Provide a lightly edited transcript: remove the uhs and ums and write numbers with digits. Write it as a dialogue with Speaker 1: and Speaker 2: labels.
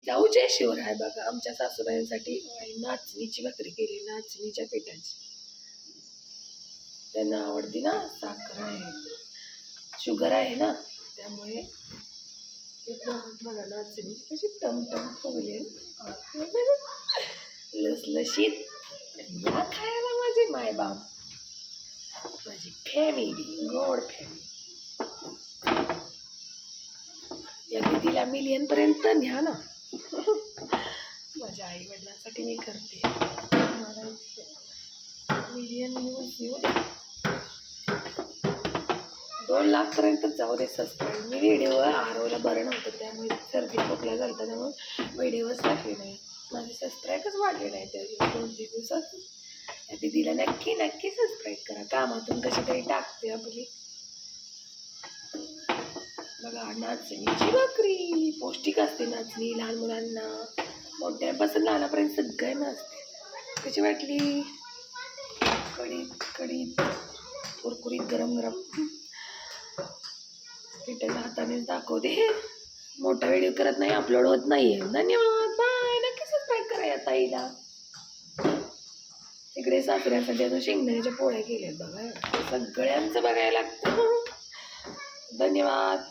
Speaker 1: जाऊच्या शिवर आहे बघा आमच्या सासूबाईंसाठी नाचणीची भाकरी केली नाचणीच्या पिठाची. त्यांना आवडती ना, साखर आहे शुगर आहे ना, त्यामुळे बघा नाचणीची कशी टमटम फुगली लसलशीत. या खायला माझे मायबाप, माझी फॅमिली, गोड फॅमिली. या दीदीला मिलियन पर्यंत न्या ना. माझ्या आई वडिलांसाठी मी करते. मला मिलियन न्यूज येऊ दे, 2 लाख पर्यंत जाऊ दे सबस्क्राईब. मी व्हिडिओ आरवला बरं नव्हतं त्यामुळे सर्दी खोकला झाला त्यामुळे व्हिडिओच टाकले नाही. माझे सबस्क्राईबच वाढले नाही त्या 2-3 दिवसात. त्या दीदीला नक्की नक्की सबस्क्राईब करा. कामातून कशी तरी टाकते आपली. बघा नाचणीची भाकरी पौष्टिक असते. नाचणी लहान मुलांना मोठ्यापासून लहानापर्यंत सगळ्यांना असते. कशी वाटली? कडीत कडीत कुरकुरीत गरम गरम. पिठाच्या हातानेच दाखवते. मोठा व्हिडिओ करत नाही, अपलोड होत नाहीये. धन्यवाद, बाय. नक्की सबस्क्राईब करा या ताईला. इकडे सासऱ्यासाठी आता शेंगदाण्याच्या पोळ्या केल्यात बघा. सगळ्यांचं बघायला लागतं. धन्यवाद.